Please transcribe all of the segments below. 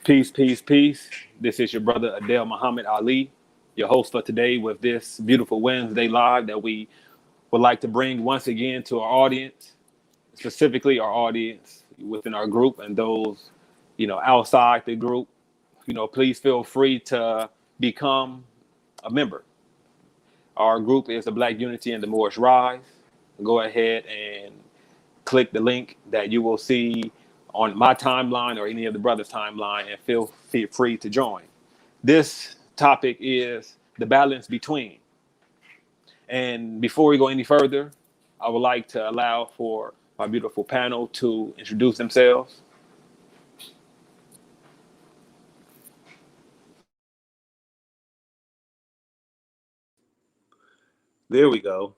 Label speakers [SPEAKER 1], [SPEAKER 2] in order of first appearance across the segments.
[SPEAKER 1] Peace, peace, peace. This is your brother Adele Muhammad Ali, your host for today with this beautiful Wednesday live that we would like to bring once again to our audience, specifically our audience within our group and those, outside the group. Please feel free to become a member. Our group is the Black Unity and the Moorish Rise. Go ahead and click the link that you will see on my timeline or any of the brothers' timeline and feel free to join. This topic is the balance between. And before we go any further, I would like to allow for my beautiful panel to introduce themselves.
[SPEAKER 2] There we go.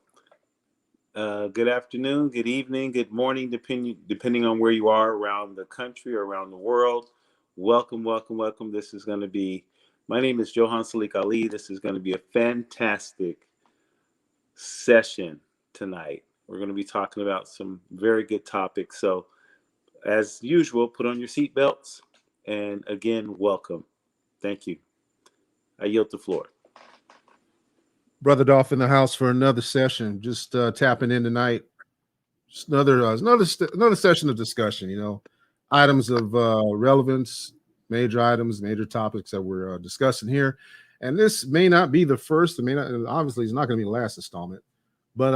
[SPEAKER 2] Good afternoon, good evening, good morning, depending on where you are around the country or around the world. Welcome, welcome, welcome. My name is Johan Salik Ali. This is going to be a fantastic session tonight. We're going to be talking about some very good topics. So, as usual, put on your seatbelts. And again, welcome. Thank you. I yield the floor.
[SPEAKER 3] Brother Dolph in the house for another session. Just tapping in tonight. Just another session of discussion. Items of relevance, major items, major topics that we're discussing here. And this may not be the first. It may not. Obviously, it's not going to be the last installment. But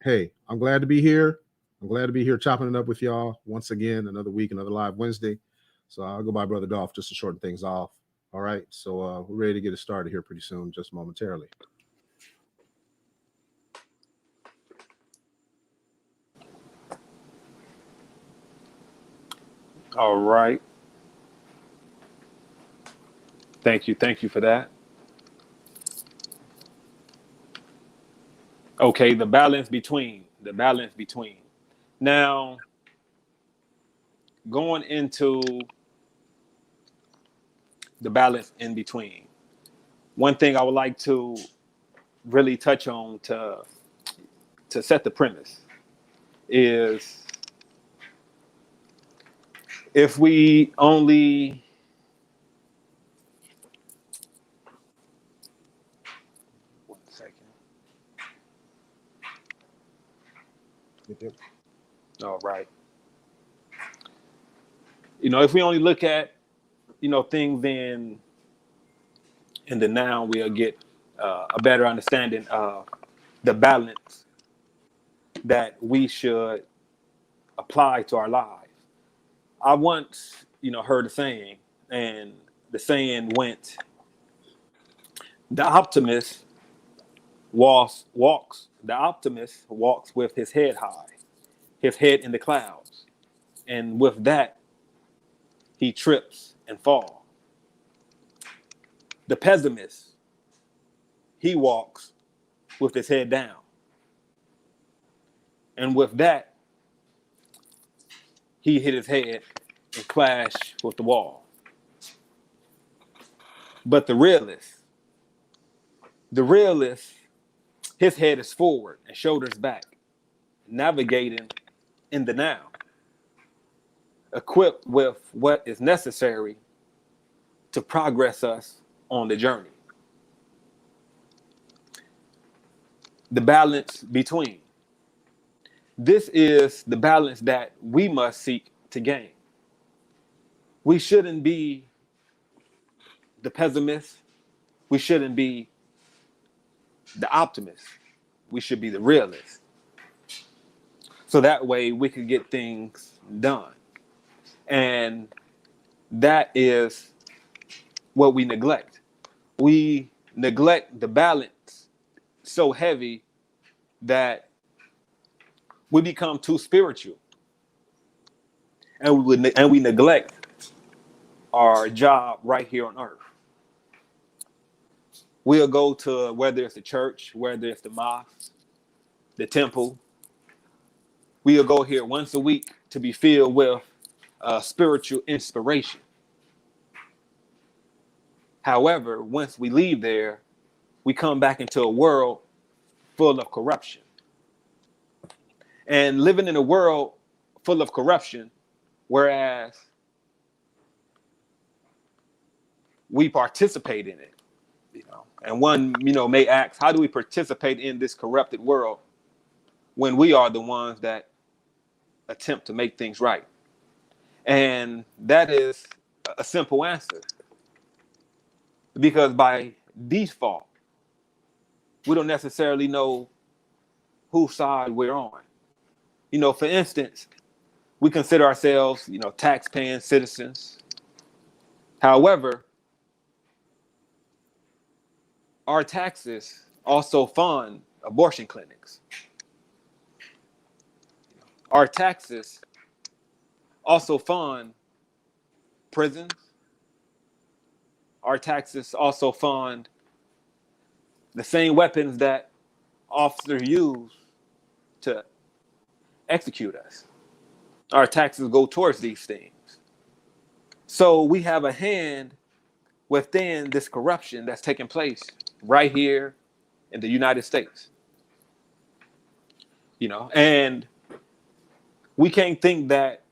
[SPEAKER 3] hey, I'm glad to be here. I'm glad to be here chopping it up with y'all once again. Another week, another live Wednesday. So I'll go by Brother Dolph just to shorten things off. All right, so we're ready to get it started here pretty soon, just momentarily.
[SPEAKER 1] All right. Thank you for that. Okay, the balance between. Now, going into the balance in between. One thing I would like to really touch on to set the premise is if we only one second.
[SPEAKER 3] Yep.
[SPEAKER 1] All right. If we only look at things in the now, we'll get a better understanding of the balance that we should apply to our lives. I once, heard a saying, and the saying went, the optimist walks with his head high, his head in the clouds. And with that, he trips and falls. The pessimist, he walks with his head down. And with that, he hit his head and clashed with the wall. But the realist, his head is forward and shoulders back, navigating in the now, equipped with what is necessary to progress us on the journey. The balance between. This is the balance that we must seek to gain. We shouldn't be the pessimist. We shouldn't be the optimist. We should be the realist. So that way we could get things done. And that is what we neglect. We neglect the balance so heavy that we become too spiritual. And we neglect our job right here on earth. We'll go to whether it's the church, whether it's the mosque, the temple. We'll go here once a week to be filled with spiritual inspiration. However, once we leave there, we come back into a world full of corruption. And living in a world full of corruption, whereas we participate in it. And one, may ask, how do we participate in this corrupted world when we are the ones that attempt to make things right? And that is a simple answer. Because by default, we don't necessarily know whose side we're on. For instance, we consider ourselves, tax-paying citizens. However, our taxes also fund abortion clinics. Our taxes also fund prisons. Our taxes also fund the same weapons that officers use to execute us. Our taxes go towards these things. So we have a hand within this corruption that's taking place right here in the United States. And we can't think that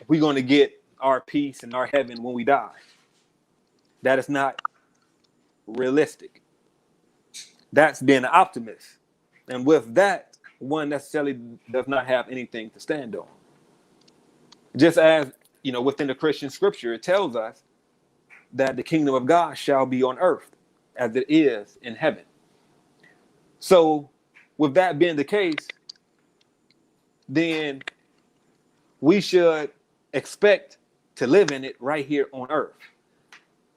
[SPEAKER 1] we're going to get our peace and our heaven when we die. That is not realistic. That's being an optimist. And with that, one necessarily does not have anything to stand on. Just as, within the Christian scripture, it tells us that the kingdom of God shall be on earth as it is in heaven. So with that being the case, then we should expect to live in it right here on earth,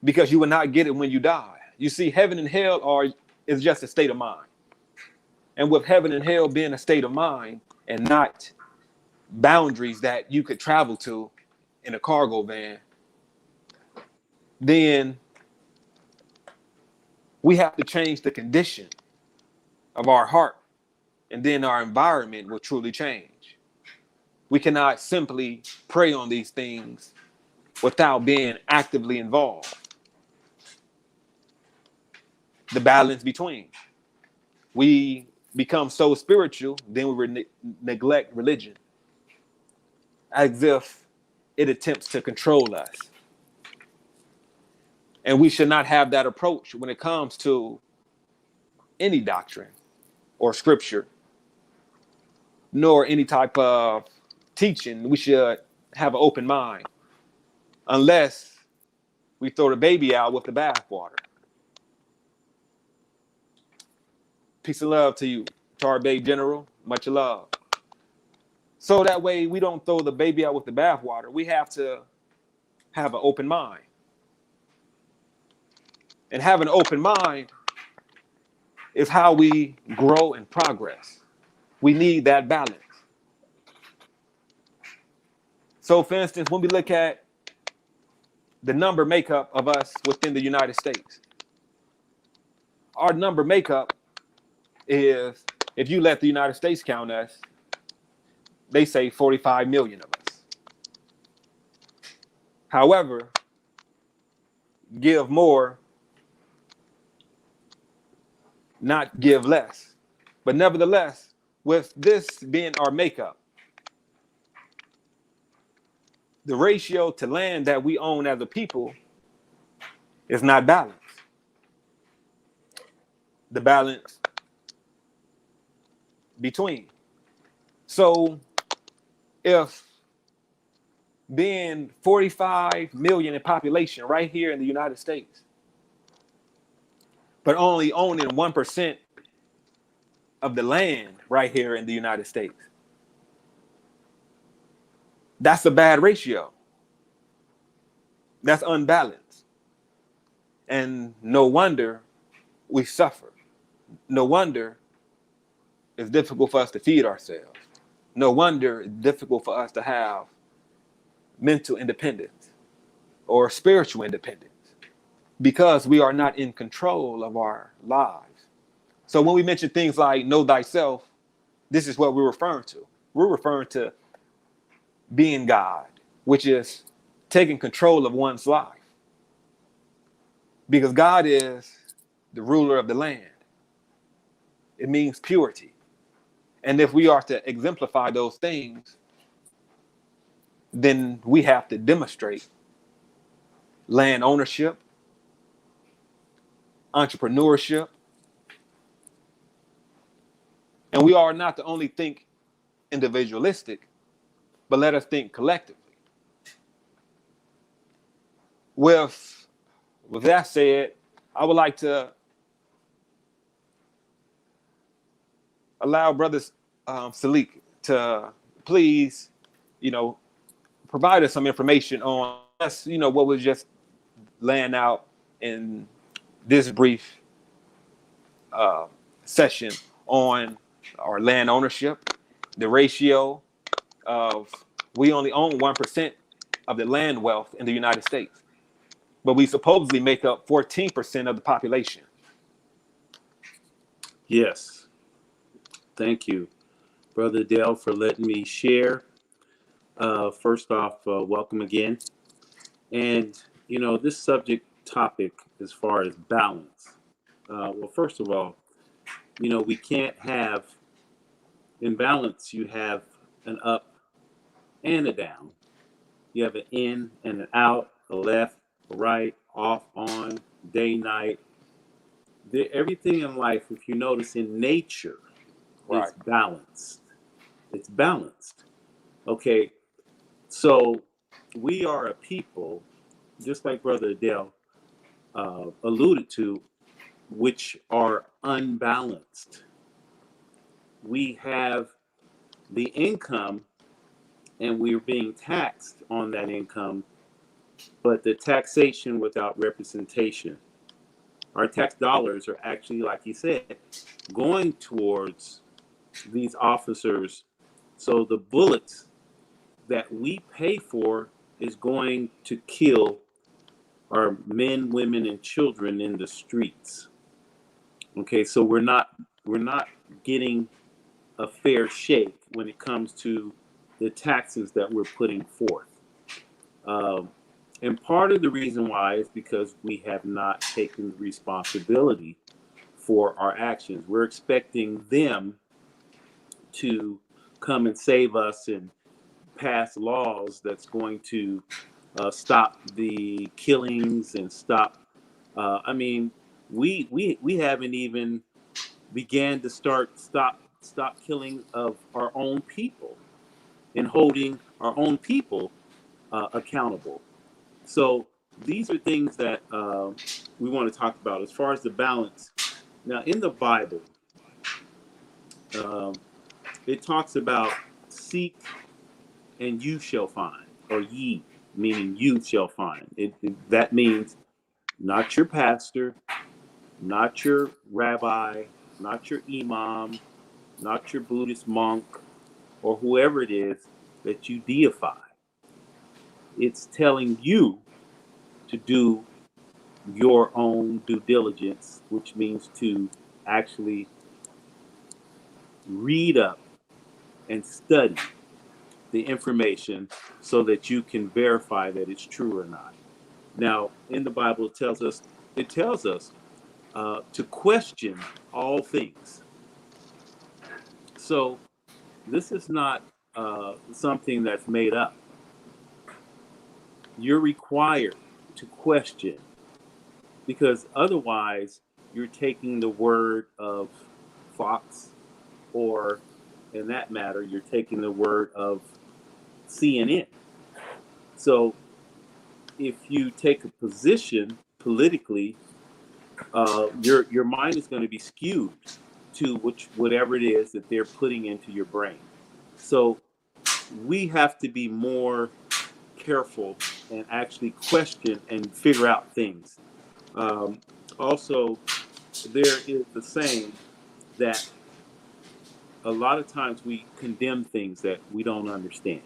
[SPEAKER 1] because you will not get it when you die. You see, heaven and hell is just a state of mind. And with heaven and hell being a state of mind and not boundaries that you could travel to in a cargo van, then we have to change the condition of our heart, and then our environment will truly change. We cannot simply pray on these things without being actively involved. The balance between. We become so spiritual, then we neglect religion, as if it attempts to control us. And we should not have that approach when it comes to any doctrine or scripture, nor any type of teaching. We should have an open mind, unless we throw the baby out with the bathwater. Peace and love to you, Tar Bay General. Much love. So that way we don't throw the baby out with the bathwater. We have to have an open mind. And having an open mind is how we grow and progress. We need that balance. So for instance, when we look at the number makeup of us within the United States, our number makeup is, if you let the United States count us, they say 45 million of us. However, give more, not give less. But nevertheless, with this being our makeup, the ratio to land that we own as a people is not balanced. The balance between. So if being 45 million in population right here in the United States, but only owning 1% of the land right here in the United States, that's a bad ratio. That's unbalanced. And no wonder we suffer. No wonder it's difficult for us to feed ourselves. No wonder it's difficult for us to have mental independence or spiritual independence, because we are not in control of our lives. So when we mention things like know thyself, this is what we're referring to. We're referring to being God, which is taking control of one's life. Because God is the ruler of the land. It means purity. And if we are to exemplify those things, then we have to demonstrate land ownership, entrepreneurship. And we are not to only think individualistic, but let us think collectively. With that said, I would like to allow Brother Salik to please, provide us some information on us, what was just laying out in this brief session on our land ownership, the ratio of we only own 1% of the land wealth in the United States, but we supposedly make up 14% of the population.
[SPEAKER 2] Yes. Thank you, Brother Dale, for letting me share. First off, welcome again. And, this subject topic as far as balance. Well, first of all, we can't have, in balance, you have an up and a down. You have an in and an out, a left, a right, off, on, day, night. Everything in life, if you notice in nature,
[SPEAKER 1] Right.
[SPEAKER 2] is balanced. It's balanced. Okay, so we are a people, just like Brother Adele alluded to, which are unbalanced. We have the income and we're being taxed on that income, but the taxation without representation. Our tax dollars are actually, like he said, going towards these officers. So the bullets that we pay for is going to kill our men, women, and children in the streets. Okay, so we're not getting a fair shake when it comes to the taxes that we're putting forth. And part of the reason why is because we have not taken responsibility for our actions. We're expecting them to come and save us and pass laws that's going to stop the killings and stop. We haven't even began to stop killing of our own people and holding our own people accountable. So these are things that we want to talk about as far as the balance. Now, in the Bible, it talks about seek and you shall find, or ye, meaning you shall find. That means not your pastor, not your rabbi, not your imam, not your Buddhist monk, or whoever it is that you deify. It's telling you to do your own due diligence, which means to actually read up and study the information so that you can verify that it's true or not. Now, in the Bible, it tells us to question all things. So this is not something that's made up. You're required to question, because otherwise you're taking the word of Fox, or in that matter, you're taking the word of CNN. So if you take a position politically, your mind is going to be skewed to whatever it is that they're putting into your brain. So we have to be more careful and actually question and figure out things. Also, there is the saying that a lot of times we condemn things that we don't understand.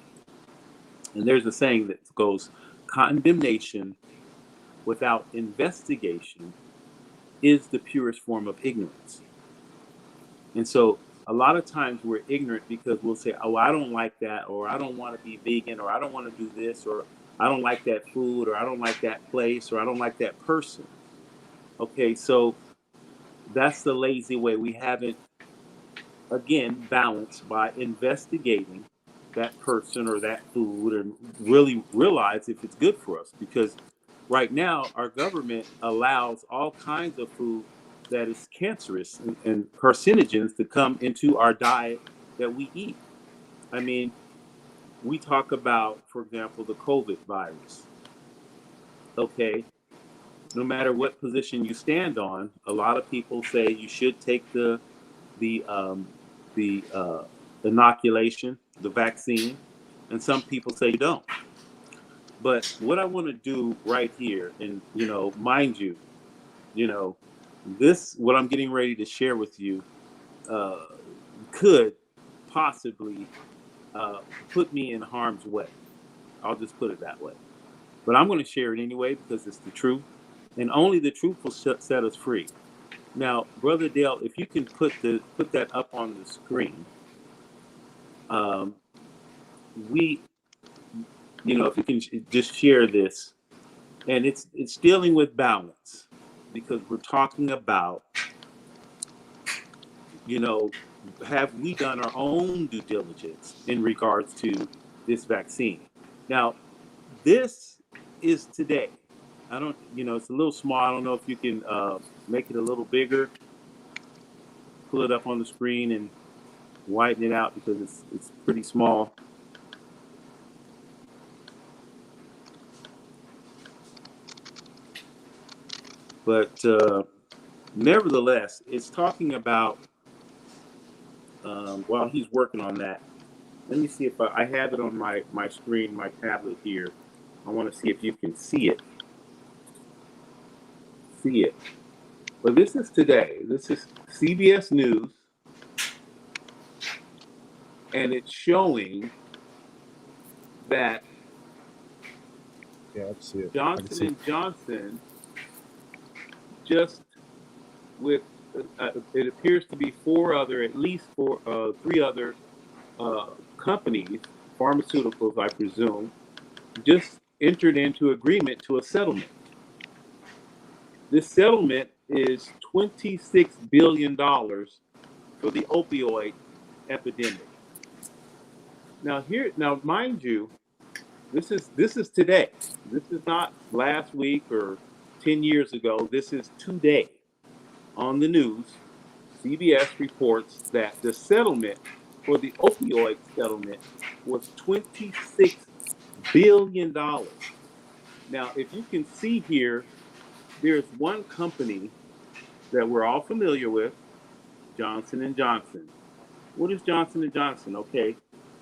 [SPEAKER 2] And there's a saying that goes, condemnation without investigation is the purest form of ignorance. And so a lot of times we're ignorant because we'll say, oh, I don't like that, or I don't want to be vegan, or I don't want to do this, or I don't like that food, or I don't like that place, or I don't like that person. Okay, so that's the lazy way. We haven't, again, balanced by investigating that person or that food and really realize if it's good for us. Because Right now, our government allows all kinds of food that is cancerous and carcinogens to come into our diet that we eat. I mean, we talk about, for example, the COVID virus. Okay, no matter what position you stand on, a lot of people say you should take the the inoculation, the vaccine, and some people say you don't. But what I want to do right here, and mind you, you know, this what I'm getting ready to share with you uh, could possibly put me in harm's way. I'll just put it that way. But I'm going to share it anyway because it's the truth, and only the truth will set us free. Now, Brother Dale, if you can put that up on the screen, um, we, if you can just share this, and it's dealing with balance because we're talking about, have we done our own due diligence in regards to this vaccine? Now, this is today. I don't, it's a little small. I don't know if you can make it a little bigger, pull it up on the screen and widen it out because it's pretty small. But nevertheless, it's talking about, while he's working on that, let me see if I have it on my screen, my tablet here. I want to see if you can see it. But this is today. This is CBS News. And it's showing that
[SPEAKER 3] Yeah, I see it.
[SPEAKER 2] Johnson and Johnson, just with it appears to be at least three other companies, pharmaceuticals, I presume, just entered into agreement to a settlement. This settlement is $26 billion for the opioid epidemic. Now, mind you, this is today. This is not last week or 10 years ago. This is today. On the news, CBS reports that the settlement for the opioid settlement was $26 billion. Now, if you can see here, there's one company that we're all familiar with, Johnson & Johnson. What is Johnson & Johnson? Okay,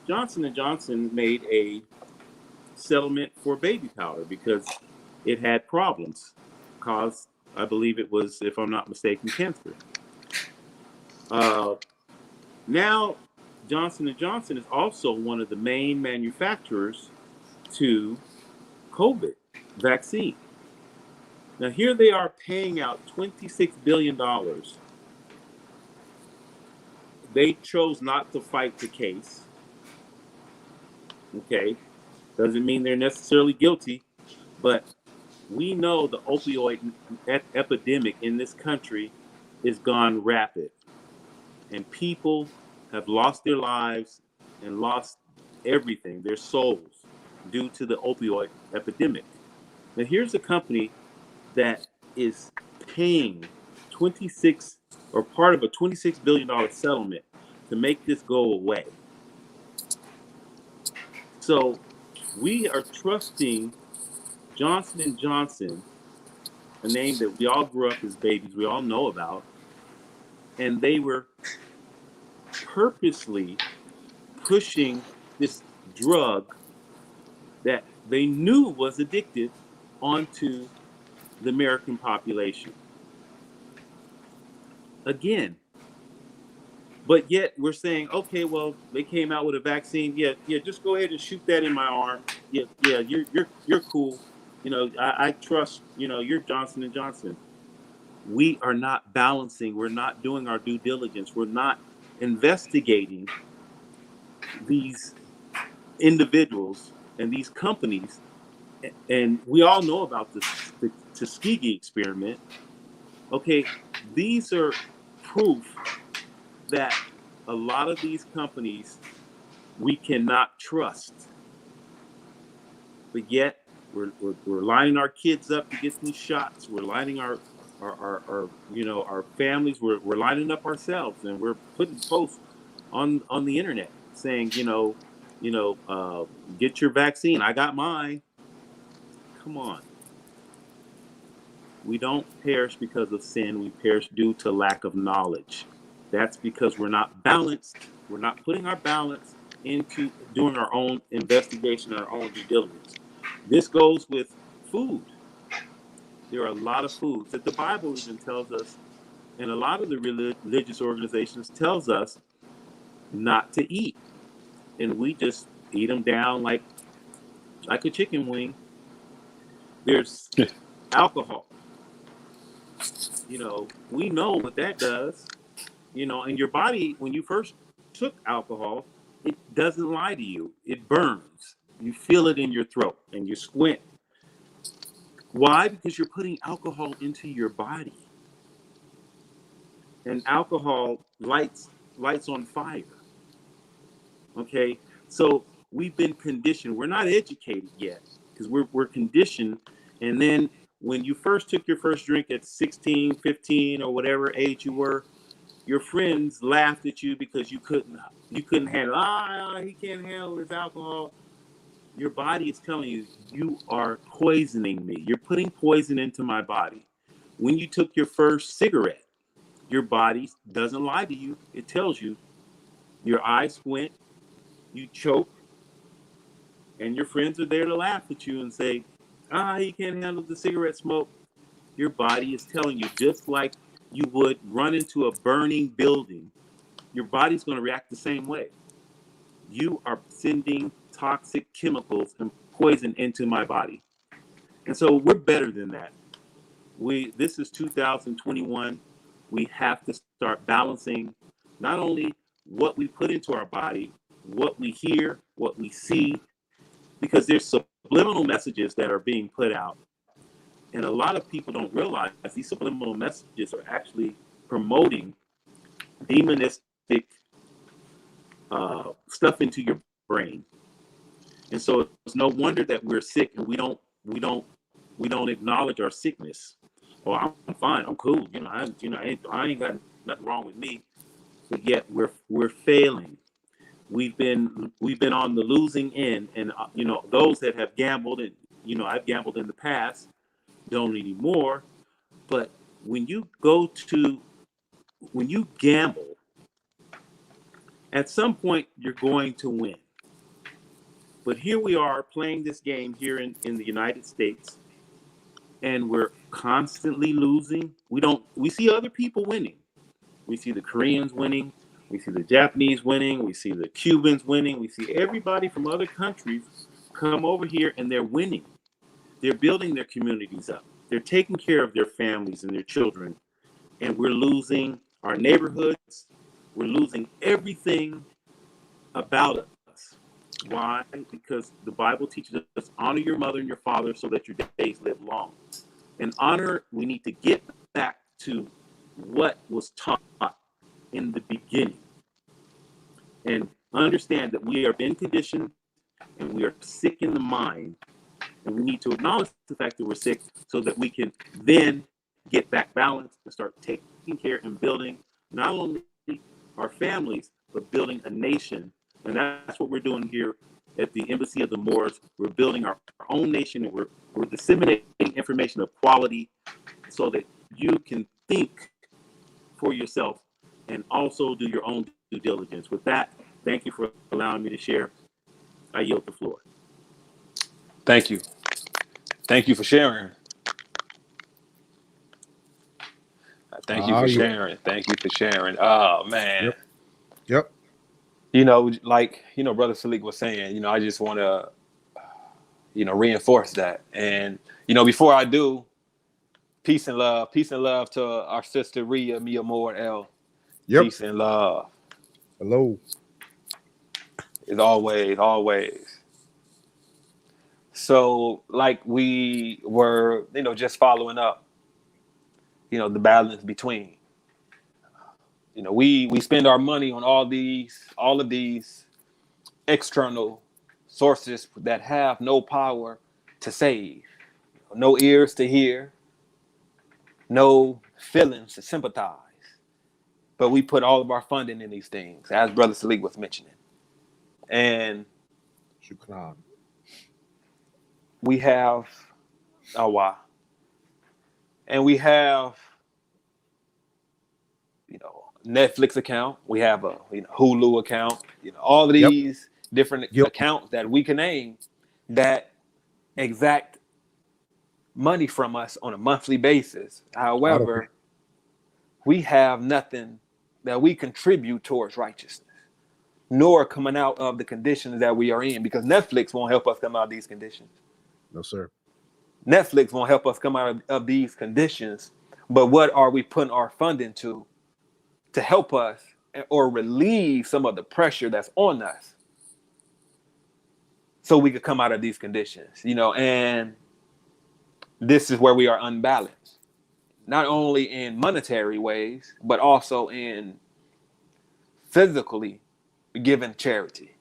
[SPEAKER 2] Johnson & Johnson made a settlement for baby powder because it had problems caused, I believe it was, if I'm not mistaken, cancer. Now, Johnson & Johnson is also one of the main manufacturers to COVID vaccine. Now, here they are paying out $26 billion. They chose not to fight the case. Okay, doesn't mean they're necessarily guilty, but we know the opioid epidemic in this country is gone rapid, and people have lost their lives and lost everything, their souls, due to the opioid epidemic. Now, here's a company that is paying 26 or part of a $26 billion settlement to make this go away. So we are trusting Johnson & Johnson, a name that we all grew up as babies, we all know about, and they were purposely pushing this drug that they knew was addictive onto the American population. Again, but yet we're saying, okay, well, they came out with a vaccine. Yeah, just go ahead and shoot that in my arm. Yeah, you're cool. I trust. You're Johnson & Johnson. We are not balancing. We're not doing our due diligence. We're not investigating these individuals and these companies. And we all know about the Tuskegee experiment. Okay, these are proof that a lot of these companies we cannot trust. But yet We're lining our kids up to get these shots. We're lining our our families. We're lining up ourselves, and we're putting posts on the internet saying, get your vaccine. I got mine. Come on. We don't perish because of sin. We perish due to lack of knowledge. That's because we're not balanced. We're not putting our balance into doing our own investigation, our own due diligence. This goes with food. There are a lot of foods that the Bible even tells us, and a lot of the religious organizations tells us not to eat. And we just eat them down like a chicken wing. There's alcohol. We know what that does. And your body, when you first took alcohol, it doesn't lie to you. It burns. You feel it in your throat and you squint. Why? Because you're putting alcohol into your body. And alcohol lights on fire. Okay? So we've been conditioned. We're not educated yet because we're conditioned. And then when you first took your first drink at 16, 15, or whatever age you were, your friends laughed at you because you couldn't handle. He can't handle his alcohol. Your body is telling you, you are poisoning me. You're putting poison into my body. When you took your first cigarette, your body doesn't lie to you. It tells you, your eyes squint, you choke, and your friends are there to laugh at you and say, he can't handle the cigarette smoke. Your body is telling you, just like you would run into a burning building, your body's going to react the same way. You are sending toxic chemicals and poison into my body. And so we're better than that. This is 2021. We have to start balancing not only what we put into our body, what we hear, what we see, because there's subliminal messages that are being put out. And a lot of people don't realize these subliminal messages are actually promoting demonistic stuff into your brain. And so it's no wonder that we're sick and we don't acknowledge our sickness. Oh, I'm fine, I'm cool. I ain't got nothing wrong with me. But yet we're failing. We've been on the losing end, and those that have gambled, and I've gambled in the past, don't anymore. But when you gamble, at some point you're going to win. But here we are playing this game here in the United States, and we're constantly losing. We see other people winning. We see the Koreans winning. We see the Japanese winning. We see the Cubans winning. We see everybody from other countries come over here and they're winning. They're building their communities up. They're taking care of their families and their children. And we're losing our neighborhoods. We're losing everything about us. Why? Because the Bible teaches us, honor your mother and your father so that your days live long. And honor, we need to get back to what was taught in the beginning. And understand that we are being conditioned and we are sick in the mind. And we need to acknowledge the fact that we're sick so that we can then get back balance and start taking care and building not only our families, but building a nation. And that's what we're doing here at the Embassy of the Moors. We're building our own nation, and we're disseminating information of quality so that you can think for yourself and also do your own due diligence. With that, thank you for allowing me to share. I yield the floor.
[SPEAKER 1] Thank you. Thank you for sharing. Thank you for sharing. Thank you for sharing. Oh, man.
[SPEAKER 3] Yep.
[SPEAKER 1] Like, Brother Salik was saying, I just want to, reinforce that. And, before I do, peace and love to our sister Ria Mia Moore L.
[SPEAKER 3] Yep.
[SPEAKER 1] Peace and love.
[SPEAKER 3] Hello.
[SPEAKER 1] As always. So, like we were, just following up, the balance between, we spend our money on all of these external sources that have no power to save, no ears to hear, no feelings to sympathize. But we put all of our funding in these things, as Brother Salik was mentioning. And
[SPEAKER 3] Shukran.
[SPEAKER 1] we have Awa. And we have, Netflix account. We have a Hulu account. All of these different accounts that we can name that exact money from us on a monthly basis. However, we have nothing that we contribute towards righteousness, nor coming out of the conditions that we are in, because Netflix won't help us come out of these conditions.
[SPEAKER 3] No, sir.
[SPEAKER 1] Netflix won't help us come out of these conditions. But what are we putting our funding to help us or relieve some of the pressure that's on us so we could come out of these conditions, and this is where we are unbalanced, not only in monetary ways, but also in physically giving charity,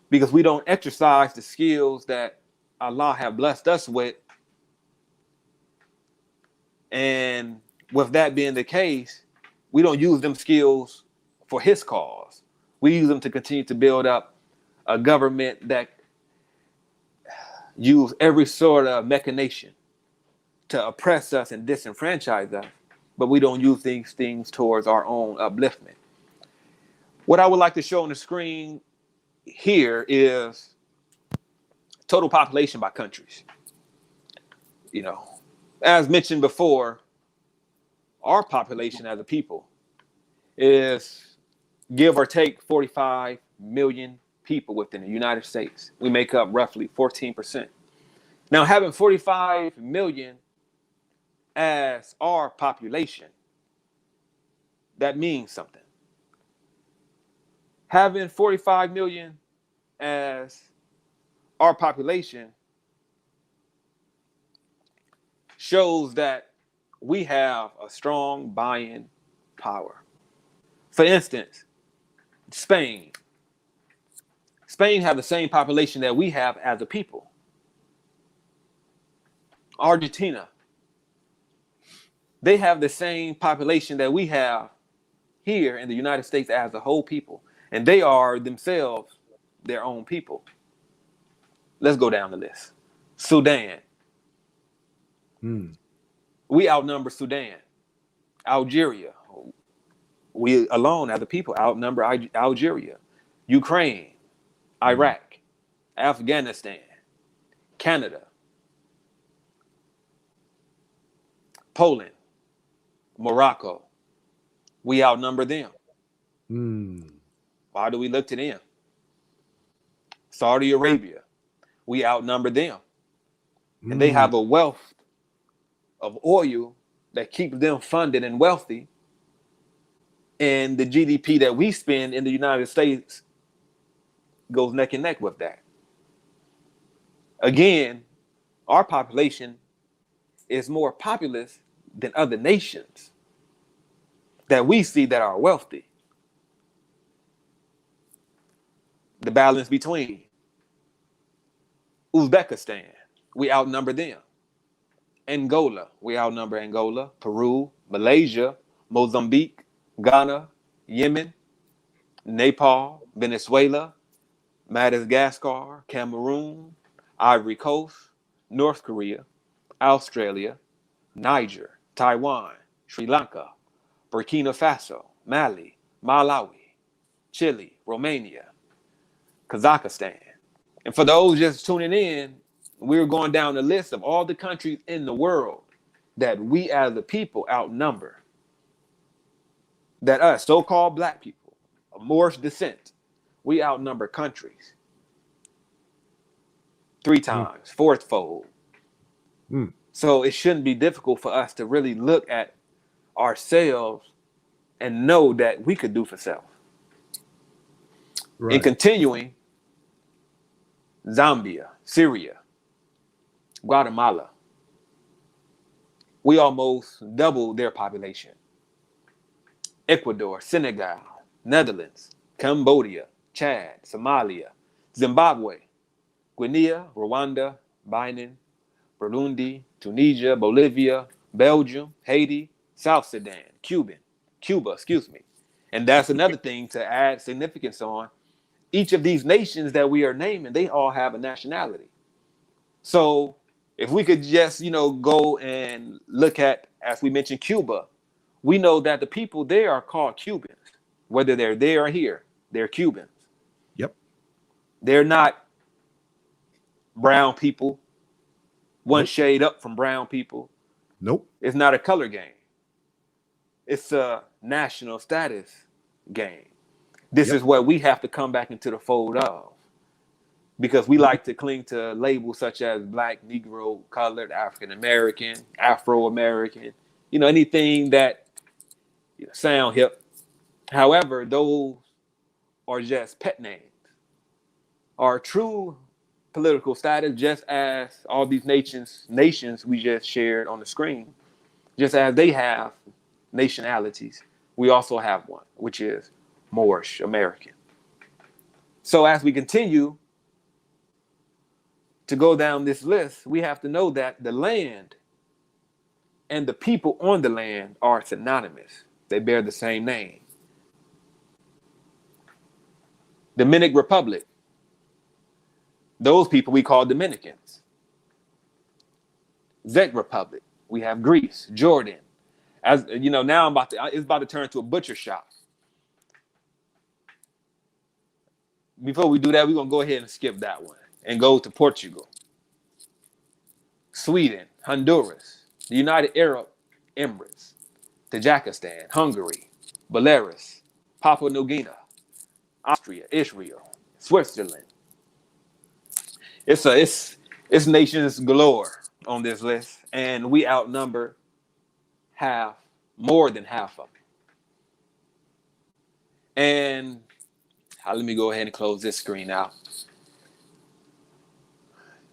[SPEAKER 1] because we don't exercise the skills that Allah have blessed us with. And with that being the case, we don't use them skills for his cause. We use them to continue to build up a government that use every sort of machination to oppress us and disenfranchise us, but we don't use these things towards our own upliftment. What I would like to show on the screen here is total population by countries. As mentioned before, our population as a people is give or take 45 million people within the United States. We make up roughly 14%. Now, having 45 million as our population, that means something. Having 45 million as our population shows that we have a strong buying power. For instance, Spain have the same population that we have as a people. Argentina, they have the same population that we have here in the United States as a whole people. And they are themselves their own people. Let's go down the list. Sudan. We outnumber Sudan. Algeria. We alone as a people outnumber Algeria. Ukraine. Iraq. Afghanistan. Canada. Poland. Morocco. We outnumber them. Why do we look to them? Saudi Arabia. We outnumber them. And they have a wealth of oil that keeps them funded and wealthy. And the GDP that we spend in the United States goes neck and neck with that. Again, our population is more populous than other nations that we see that are wealthy. The balance between Uzbekistan, we outnumber them. Angola, we outnumber Angola. Peru, Malaysia, Mozambique, Ghana, Yemen, Nepal, Venezuela, Madagascar, Cameroon, Ivory Coast, North Korea, Australia, Niger, Taiwan, Sri Lanka, Burkina Faso, Mali, Malawi, Chile, Romania, Kazakhstan. And for those just tuning in, we're going down the list of all the countries in the world that we as a people outnumber. That us, so-called black people, of Moorish descent, we outnumber countries 3 times, fourfold. So it shouldn't be difficult for us to really look at ourselves and know that we could do for self.
[SPEAKER 3] Right.
[SPEAKER 1] And continuing, Zambia, Syria, Guatemala, we almost doubled their population. Ecuador, Senegal, Netherlands, Cambodia, Chad, Somalia, Zimbabwe, Guinea, Rwanda, Benin, Burundi, Tunisia, Bolivia, Belgium, Haiti, South Sudan, Cuba, excuse me. And that's another thing to add significance on. Each of these nations that we are naming, they all have a nationality. So if we could just, go and look at, as we mentioned, Cuba, we know that the people there are called Cubans, whether they're there or here, they're Cubans.
[SPEAKER 3] Yep.
[SPEAKER 1] They're not brown people, one
[SPEAKER 3] Nope.
[SPEAKER 1] shade up from brown people.
[SPEAKER 3] Nope.
[SPEAKER 1] It's not a color game. It's a national status game. This
[SPEAKER 3] Yep.
[SPEAKER 1] is what we have to come back into the fold of, because we like to cling to labels such as Black, Negro, colored, African American, Afro American, anything that sound hip. However, those are just pet names. Our true political status, just as all these nations we just shared on the screen, just as they have nationalities, we also have one, which is Moorish American. So as we continue to go down this list, we have to know that the land and the people on the land are synonymous. They bear the same name. Dominican Republic, those people we call Dominicans. Czech Republic, we have Greece, Jordan. As you know, now it's about to turn to a butcher shop. Before we do that, we're gonna go ahead and skip that one and go to Portugal, Sweden, Honduras, the United Arab Emirates, Tajikistan, Hungary, Belarus, Papua New Guinea, Austria, Israel, Switzerland. It's nations galore on this list, and we outnumber more than half of them. And let me go ahead and close this screen out.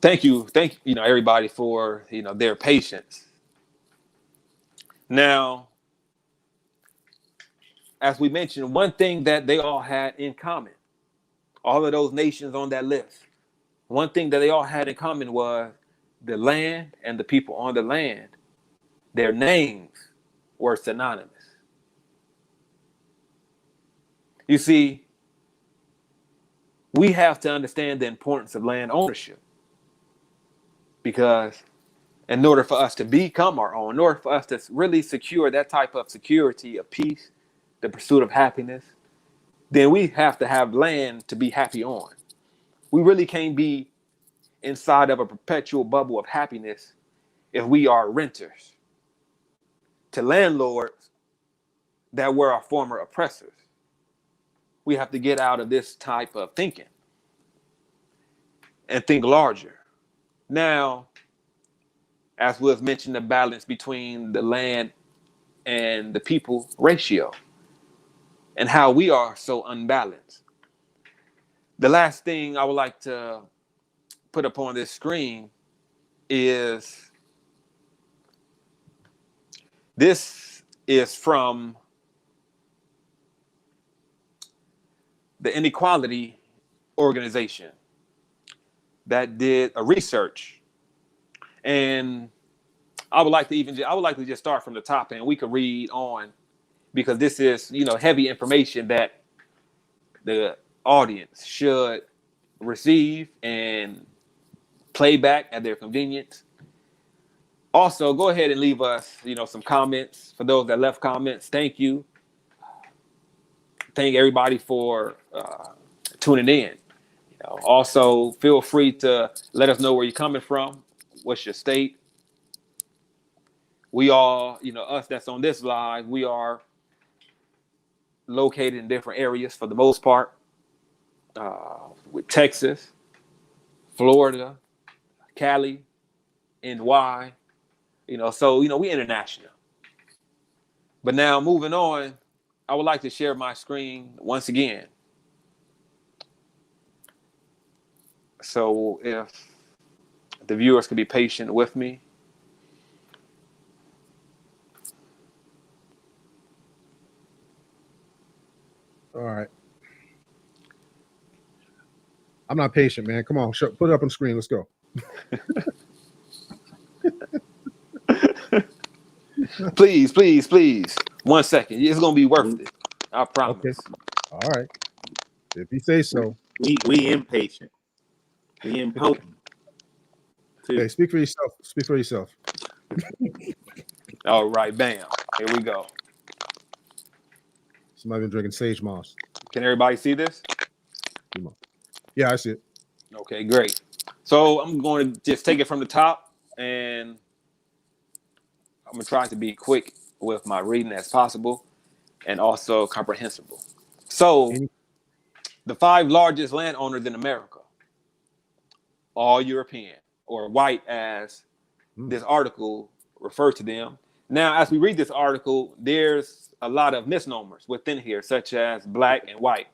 [SPEAKER 1] Thank you, everybody for their patience. Now, as we mentioned, one thing that they all had in common, all of those nations on that list, one thing that they all had in common was the land and the people on the land. Their names were synonymous. You see, we have to understand the importance of land ownership, because in order for us to become our own, in order for us to really secure that type of security of peace, the pursuit of happiness, then we have to have land to be happy on. We really can't be inside of a perpetual bubble of happiness if we are renters to landlords that were our former oppressors. We have to get out of this type of thinking and think larger. Now, as was mentioned, the balance between the land and the people ratio and how we are so unbalanced. The last thing I would like to put up on this screen is this is from the Inequality Organization that did a research, and I would like to just start from the top, and we could read on, because this is heavy information that the audience should receive and play back at their convenience. Also, go ahead and leave us some comments. For those that left comments, thank you. Thank everybody for tuning in. Also, feel free to let us know where you're coming from. What's your state? We all, us that's on this live, we are located in different areas for the most part, with Texas, Florida, Cali, NY, so, we international. But now moving on, I would like to share my screen once again. So if the viewers could be patient with me.
[SPEAKER 3] All right. I'm not patient, man. Come on, put it up on the screen. Let's go.
[SPEAKER 1] Please, please, please. 1 second. It's gonna be worth it. I promise.
[SPEAKER 3] All right. If you say so.
[SPEAKER 2] We impatient. We impotent.
[SPEAKER 3] Hey, speak for yourself. Speak for yourself.
[SPEAKER 1] All right, bam. Here we go.
[SPEAKER 3] Somebody been drinking sage moss.
[SPEAKER 1] Can everybody see this?
[SPEAKER 3] Yeah, I see it.
[SPEAKER 1] Okay, great. So I'm going to just take it from the top, and I'm going to try to be quick with my reading as possible and also comprehensible. So the 5 largest landowners in America, all European or white as this article refers to them. Now, as we read this article, there's a lot of misnomers within here, such as black and white,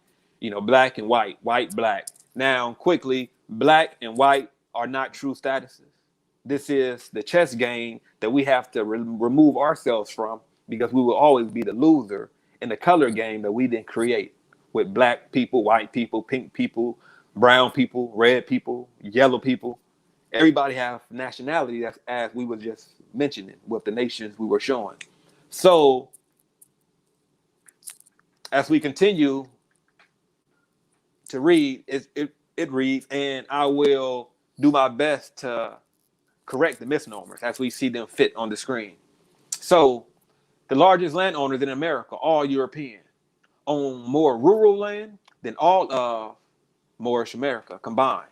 [SPEAKER 1] black and white, white, black. Now, quickly, black and white are not true statuses. This is the chess game that we have to remove ourselves from, because we will always be the loser in the color game that we didn't create with black people, white people, pink people, brown people, red people, yellow people. Everybody have nationality, as we were just mentioning with the nations we were showing. So as we continue to read, it reads, and I will do my best to correct the misnomers as we see them fit on the screen. So the largest landowners in America, all European, own more rural land than all of Moorish America combined.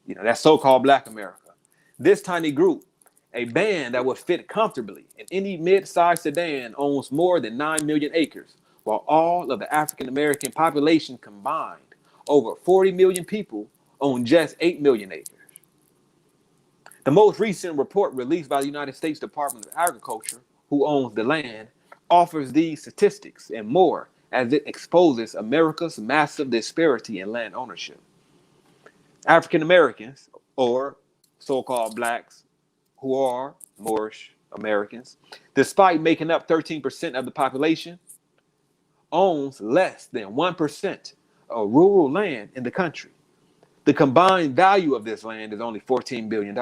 [SPEAKER 1] That's so-called Black America. This tiny group, a band that would fit comfortably in any mid-sized sedan, owns more than 9 million acres, while all of the African-American population combined, over 40 million people, own just 8 million acres. The most recent report released by the United States Department of Agriculture, who owns the land, offers these statistics and more as it exposes America's massive disparity in land ownership. African Americans, or so-called blacks, who are Moorish Americans, despite making up 13% of the population, owns less than 1% of rural land in the country. The combined value of this land is only $14 billion.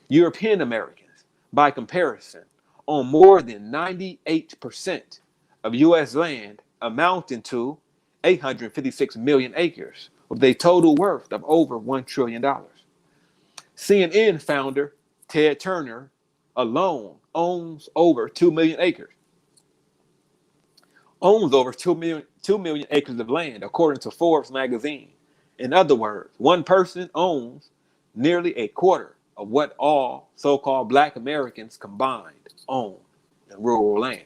[SPEAKER 1] European Americans, by comparison, own more than 98% of U.S. land, amounting to 856 million acres, with a total worth of over $1 trillion. CNN founder Ted Turner alone owns over 2 million acres. Owns over 2 million acres of land, according to Forbes magazine. In other words, one person owns nearly a quarter of what all so-called Black Americans combined own in rural land.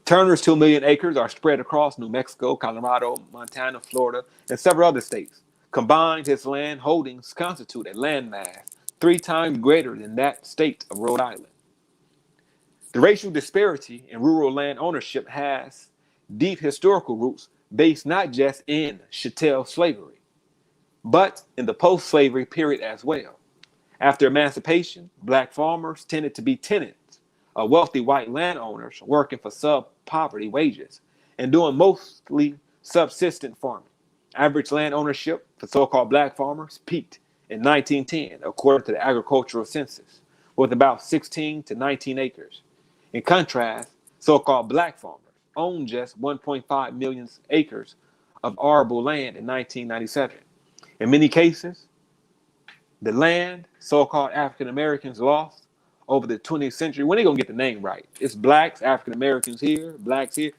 [SPEAKER 1] Turner's 2 million acres are spread across New Mexico, Colorado, Montana, Florida, and several other states. Combined, his land holdings constitute a landmass 3 times greater than that state of Rhode Island. The racial disparity in rural land ownership has deep historical roots based not just in chattel slavery, but in the post-slavery period as well. After emancipation, Black farmers tended to be tenants of wealthy white landowners working for sub-poverty wages and doing mostly subsistence farming. Average land ownership for so-called Black farmers peaked in 1910, according to the agricultural census, with about 16 to 19 acres. In contrast, so-called Black farmers owned just 1.5 million acres of arable land in 1997. In many cases, the land so-called African Americans lost over the 20th century, when are they going to get the name right? It's blacks, African Americans here, blacks here.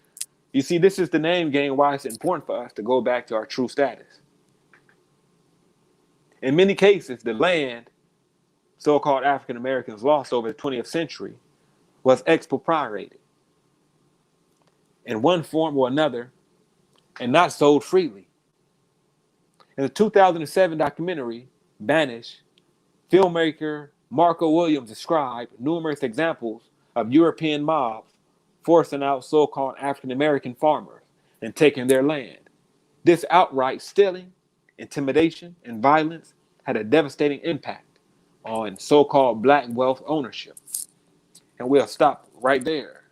[SPEAKER 1] You see, this is the name game, why it's important for us to go back to our true status. In many cases, the land so-called African Americans lost over the 20th century was expropriated in one form or another and not sold freely. In the 2007 documentary, Banished, filmmaker Marco Williams described numerous examples of European mobs forcing out so-called African-American farmers and taking their land. This outright stealing, intimidation, and violence had a devastating impact on so-called Black wealth ownership. And we'll stop right there.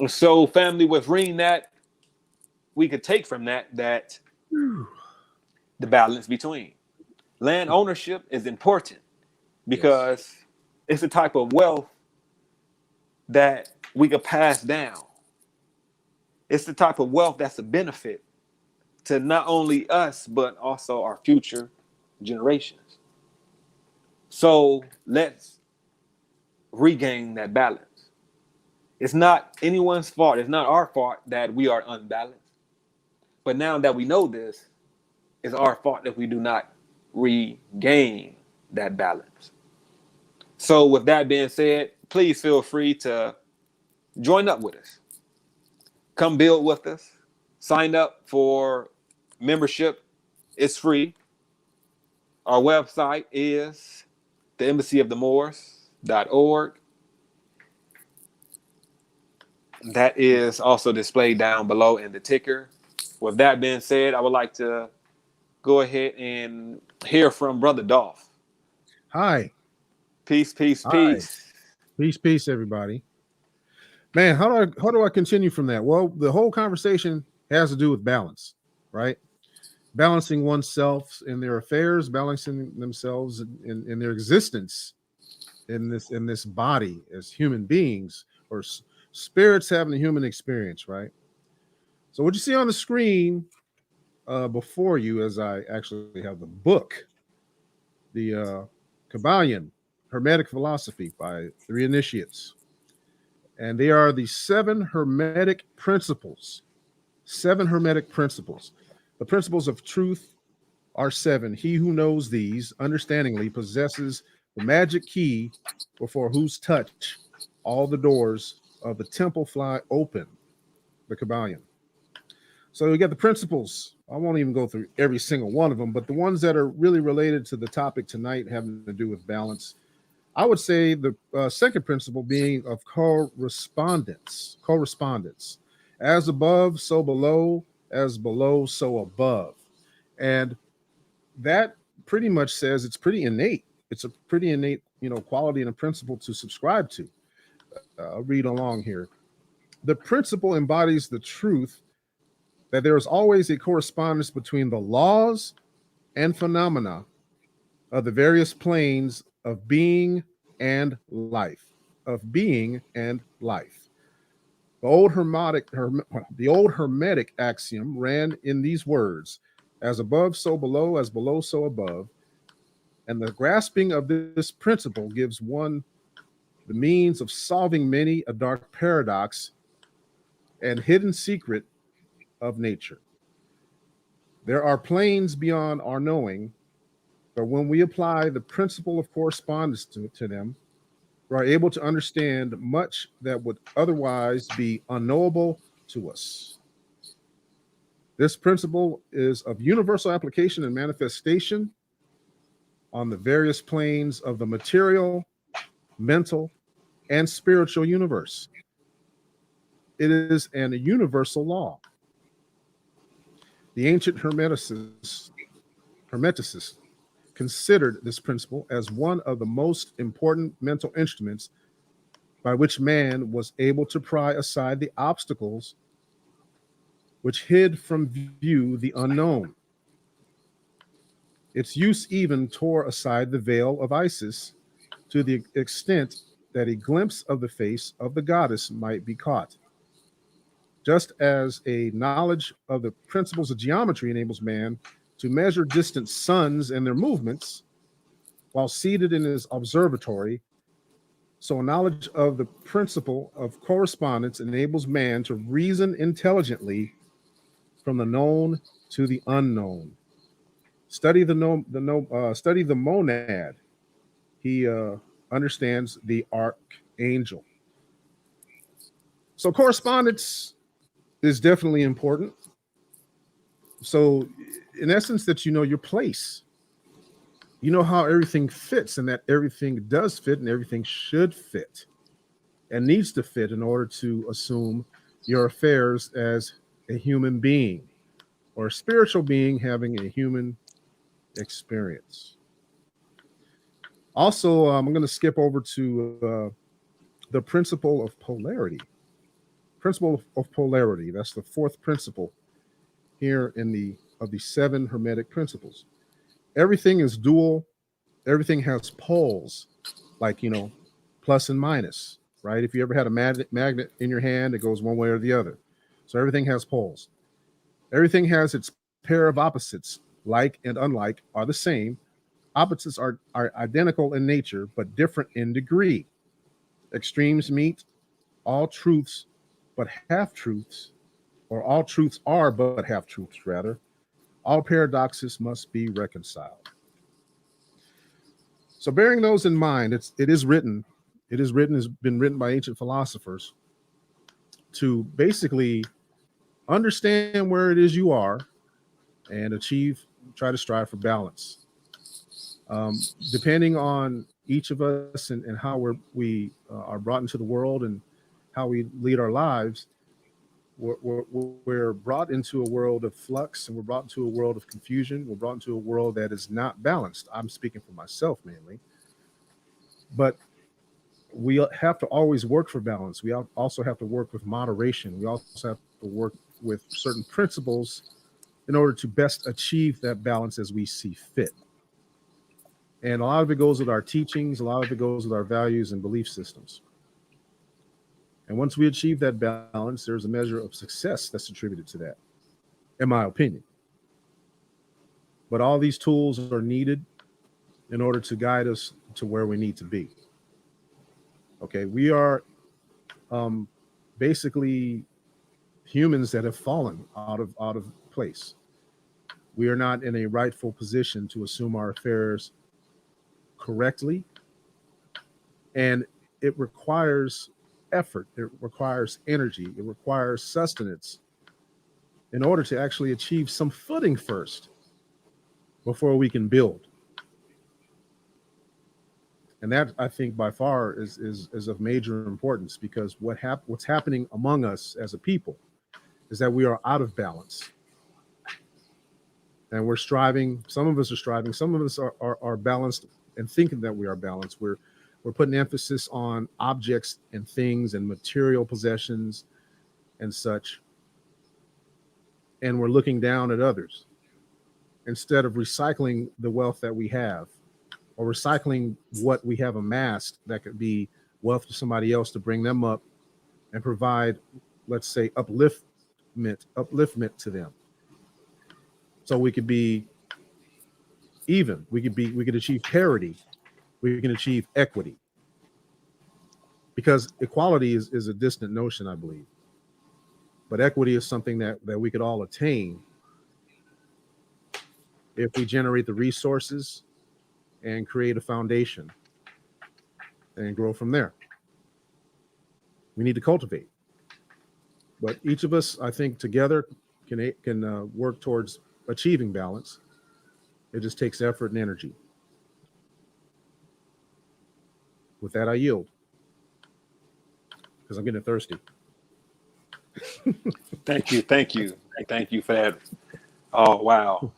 [SPEAKER 1] So, family, with reading that, we could take from that the balance between. Land ownership is important because it's a type of wealth that we could pass down. It's the type of wealth that's a benefit to not only us, but also our future generations. So let's regain that balance. It's not anyone's fault. It's not our fault that we are unbalanced. But now that we know this, it's our fault that we do not regain that balance. So with that being said, please feel free to join up with us. Come build with us. Sign up for membership. It's free. Our website is theembassyofthemoors.org. That is also displayed down below in the ticker. With that being said, I would like to go ahead and hear from Brother Dolph.
[SPEAKER 3] Hi.
[SPEAKER 1] Peace, peace,
[SPEAKER 3] Hi.
[SPEAKER 1] peace.
[SPEAKER 3] Peace, everybody. Man, how do I continue from that? Well, the whole conversation has to do with balance, right? Balancing oneself in their affairs, balancing themselves in their existence in this body as human beings, or spirits having a human experience, right? So what you see on the screen before you, as I actually have the book, the Kabbalion Hermetic Philosophy by 3 initiates. And they are the 7 Hermetic principles. 7 Hermetic principles. The principles of truth are 7. He who knows these understandingly possesses the magic key before whose touch all the doors of the temple fly open, the Kabbalion. So we got the principles. I won't even go through every single one of them, but the ones that are really related to the topic tonight having to do with balance. I would say the second principle being of correspondence. As above, so below, as below, so above. And that pretty much says it's pretty innate. It's a pretty innate, quality and a principle to subscribe to. I'll read along here. The principle embodies the truth that there is always a correspondence between the laws and phenomena of the various planes of being and life. The old Hermetic axiom ran in these words: as above, so below, as below, so above. And the grasping of this principle gives one the means of solving many a dark paradox and hidden secret of nature. There are planes beyond our knowing, but when we apply the principle of correspondence to them, we are able to understand much that would otherwise be unknowable to us. This principle is of universal application and manifestation on the various planes of the material, mental, and spiritual universe. It is an universal law. The ancient Hermeticists considered this principle as one of the most important mental instruments by which man was able to pry aside the obstacles which hid from view the unknown. Its use even tore aside the veil of Isis to the extent that a glimpse of the face of the goddess might be caught. Just as a knowledge of the principles of geometry enables man to measure distant suns and their movements while seated in his observatory, so a knowledge of the principle of correspondence enables man to reason intelligently from the known to the unknown. Study the monad. He understands the archangel. So correspondence is definitely important. So in essence, that you know your place. You know how everything fits, and that everything does fit and everything should fit and needs to fit in order to assume your affairs as a human being or a spiritual being having a human experience. Also, I'm going to skip over to the principle of polarity. Principle of polarity. That's the 4th principle here in the of the 7 Hermetic principles. Everything is dual. Everything has poles, like, plus and minus, right? If you ever had a magnet in your hand, it goes one way or the other. So everything has poles. Everything has its pair of opposites. Like and unlike are the same. Opposites are identical in nature, but different in degree. Extremes meet. All truths but half-truths, or all truths are but half-truths, rather. All paradoxes must be reconciled. So bearing those in mind, it has been written by ancient philosophers to basically understand where it is you are and try to strive for balance. Depending on each of us and how we are brought into the world and how we lead our lives, we're brought into a world of flux, and we're brought into a world of confusion. We're brought into a world that is not balanced. I'm speaking for myself mainly, but we have to always work for balance. We also have to work with moderation. We also have to work with certain principles in order to best achieve that balance as we see fit. And a lot of it goes with our teachings. A lot of it goes with our values and belief systems. And once we achieve that balance, there's a measure of success that's attributed to that, in my opinion. But all these tools are needed in order to guide us to where we need to be. Okay, we are basically humans that have fallen out of place. We are not in a rightful position to assume our affairs correctly, and it requires effort, it requires energy, it requires sustenance in order to actually achieve some footing first before we can build. And that, I think, by far is of major importance, because what's happening among us as a people is that we are out of balance. And we're striving, some of us are striving, some of us are balanced and thinking that we are balanced. We're putting emphasis on objects and things and material possessions and such. And we're looking down at others instead of recycling the wealth that we have, or recycling what we have amassed that could be wealth to somebody else to bring them up and provide, let's say, upliftment to them. So we could be even, we could achieve parity, we can achieve equity. Because equality is a distant notion, I believe. But equity is something that we could all attain if we generate the resources and create a foundation and grow from there. We need to cultivate. But each of us, I think, together can work towards achieving balance. It just takes effort and energy. With that, I yield, because I'm getting thirsty.
[SPEAKER 1] Thank you for that. Oh, wow.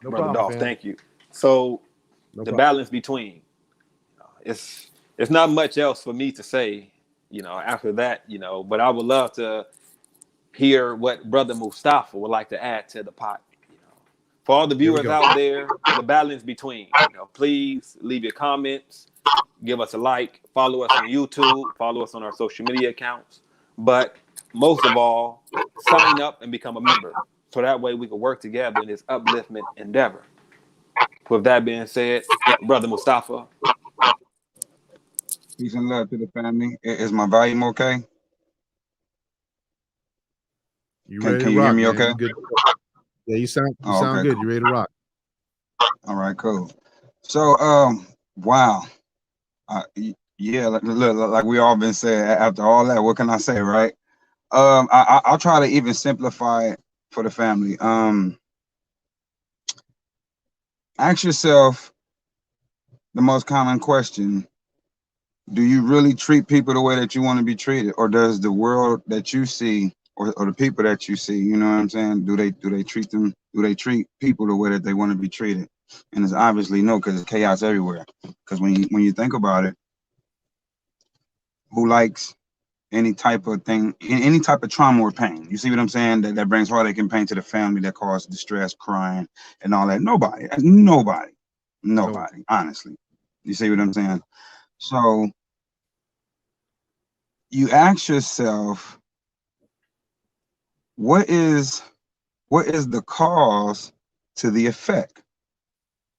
[SPEAKER 3] No
[SPEAKER 1] Brother
[SPEAKER 3] problem,
[SPEAKER 1] Dolph,
[SPEAKER 3] fam.
[SPEAKER 1] thank you. So
[SPEAKER 3] No
[SPEAKER 1] the
[SPEAKER 3] problem.
[SPEAKER 1] balance between, it's not much else for me to say, after that, but I would love to hear what Brother Mustafa would like to add to the pot. For all the viewers out there, the balance between, please leave your comments, give us a like, follow us on YouTube, follow us on our social media accounts. But most of all, sign up and become a member. So that way we can work together in this upliftment endeavor. With that being said, Brother Mustafa.
[SPEAKER 4] Peace and love to the family. Is my volume okay? Can you hear me okay?
[SPEAKER 3] Good. Yeah, you sound
[SPEAKER 4] okay,
[SPEAKER 3] good.
[SPEAKER 4] cool.
[SPEAKER 3] You ready to rock?
[SPEAKER 4] All right, cool. So, wow. Yeah, like we all been saying, after all that, what can I say, right? I'll try to even simplify it for the family. Ask yourself the most common question: do you really treat people the way that you want to be treated, or does the world that you see, or the people that you see, you know what I'm saying, do they treat people the way that they want to be treated? And it's obviously no, because it's chaos everywhere. Because when you think about it, who likes any type of thing, any type of trauma or pain. You see what I'm saying? That brings heartache and pain to the family, that causes distress, crying, and all that. Nobody, honestly. You see what I'm saying? So you ask yourself, what is the cause to the effect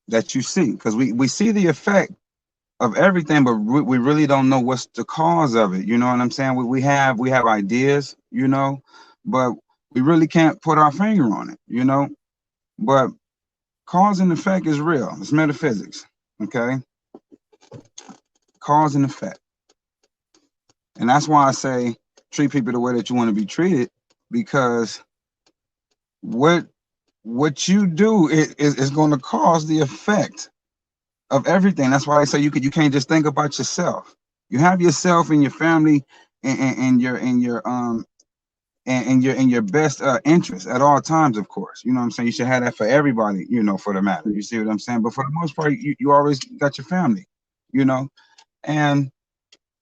[SPEAKER 4] that you see? Because we see the effect of everything, but we really don't know what's the cause of it. You know what I'm saying? We have ideas, you know, but we really can't put our finger on it, you know. But cause and effect is real. It's metaphysics, okay? Cause and effect. And that's why I say treat people the way that you want to be treated, because what you do is going to cause the effect of everything. That's why I say you can't just think about yourself. You have yourself and your family and your best interest at all times, of course. You know what I'm saying? You should have that for everybody, you know, for the matter. You see what I'm saying? But for the most part, you always got your family, you know, and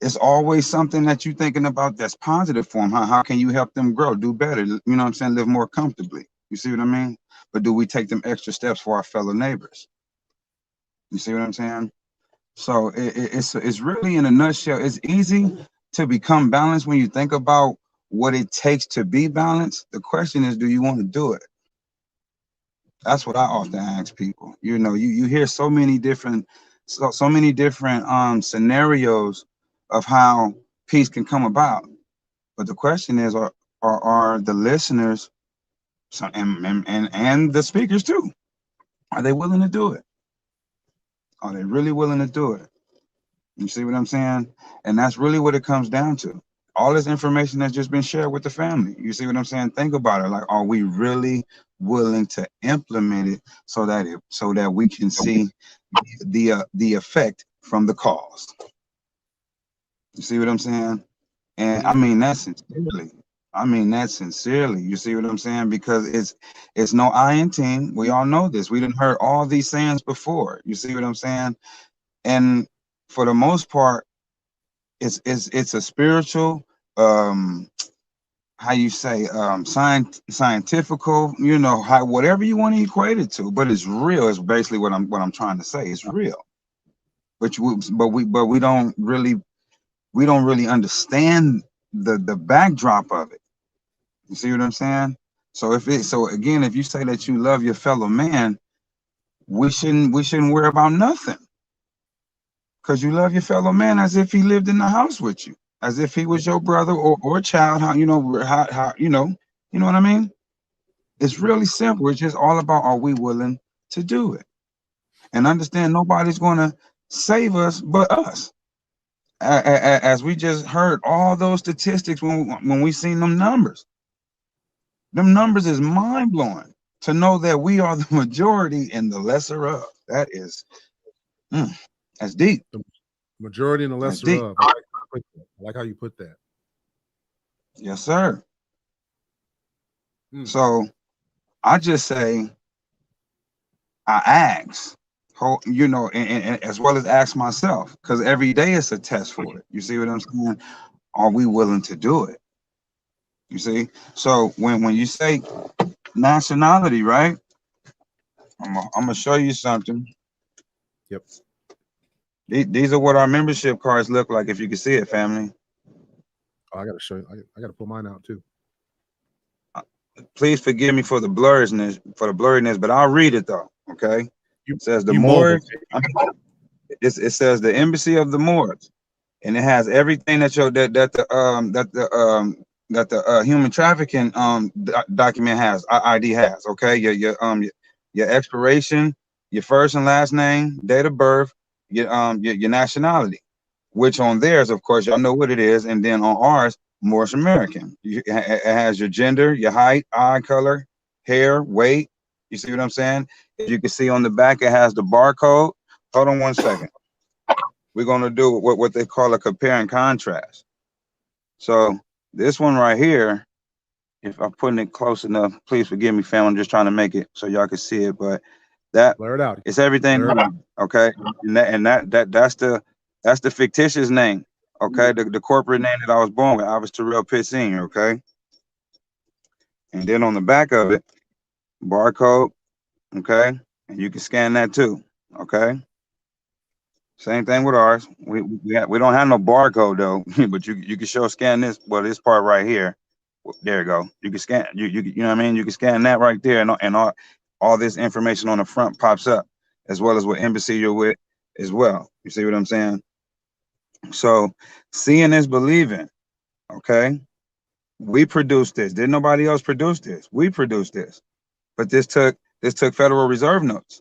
[SPEAKER 4] it's always something that you're thinking about that's positive for them. How can you help them grow, do better? You know what I'm saying? Live more comfortably. You see what I mean? But do we take them extra steps for our fellow neighbors? You see what I'm saying? So it's really, in a nutshell, it's easy to become balanced when you think about what it takes to be balanced. The question is, do you want to do it? That's what I often ask people. You know, you hear so many different scenarios of how peace can come about. But the question is, are the listeners and the speakers too, are they willing to do it? Are they really willing to do it? You see what I'm saying? And that's really what it comes down to. All this information that's just been shared with the family. You see what I'm saying? Think about it. Like, are we really willing to implement it so that we can see the effect from the cause? You see what I'm saying? And I mean that sincerely. You see what I'm saying? Because it's no I in team. We all know this. We done heard all these sayings before. You see what I'm saying? And for the most part, it's a spiritual, how you say, scientifical, you know, whatever you want to equate it to, but it's real. Is basically what I'm trying to say. It's real, but we don't really understand the backdrop of it. You see what I'm saying? So if you say that you love your fellow man, we shouldn't worry about nothing. Because you love your fellow man as if he lived in the house with you, as if he was your brother or child. How you know what I mean? It's really simple. It's just all about, are we willing to do it? And understand nobody's going to save us but us. As we just heard all those statistics when we seen them numbers. Them numbers is mind-blowing to know that we are the majority and the lesser of. That is, that's deep.
[SPEAKER 3] The majority and the lesser of. I like how you put that.
[SPEAKER 4] Yes, sir. So I just say, I ask, you know, and as well as ask myself, because every day it's a test for it. You see what I'm saying? Are we willing to do it? You see? So when you say nationality, right? I'm gonna show you something.
[SPEAKER 3] Yep.
[SPEAKER 4] These are what our membership cards look like, if you can see it, family.
[SPEAKER 3] Oh, I gotta show you. I gotta pull mine out too.
[SPEAKER 4] Please forgive me for the blurriness, but I'll read it though. Okay. It says the Moors. It says the Embassy of the Moors, and it has everything that the human trafficking document has, ID has. Okay, your expiration, your first and last name, date of birth, your nationality, which on theirs, of course, y'all know what it is, and then on ours, Moorish American. It has your gender, your height, eye color, hair, weight. You see what I'm saying? As you can see on the back, it has the barcode. Hold on one second. We're going to do what they call a compare and contrast. So this one right here, if I'm putting it close enough, please forgive me, fam. I'm just trying to make it so y'all can see it, but that
[SPEAKER 3] blur it out.
[SPEAKER 4] It's everything. Okay, and that's the fictitious name. Okay, the corporate name that I was born with, Alvis Terrell Pitt Sr., okay? And then on the back of it, barcode, okay? And you can scan that too, okay? Same thing with ours. We don't have no barcode though, but you can show scan this. Well, this part right here. There you go. You can scan. You know what I mean. You can scan that right there, and all this information on the front pops up, as well as what embassy you're with, as well. You see what I'm saying? So, seeing is believing. Okay, we produced this. Didn't nobody else produce this? We produced this, but this took Federal Reserve notes.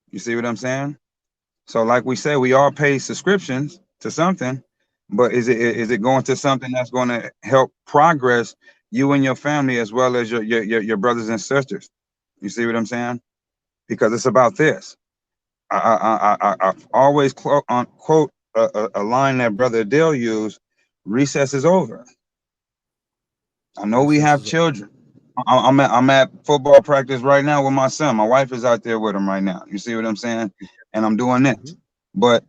[SPEAKER 4] You see what I'm saying? So like we said, we all pay subscriptions to something, but is it going to something that's going to help progress you and your family as well as your brothers and sisters? You see what I'm saying? Because it's about this. I always quote a line that Brother Adele used: recess is over. I know we have children. I'm at football practice right now with my son. My wife is out there with him right now. You see what I'm saying? And I'm doing this. But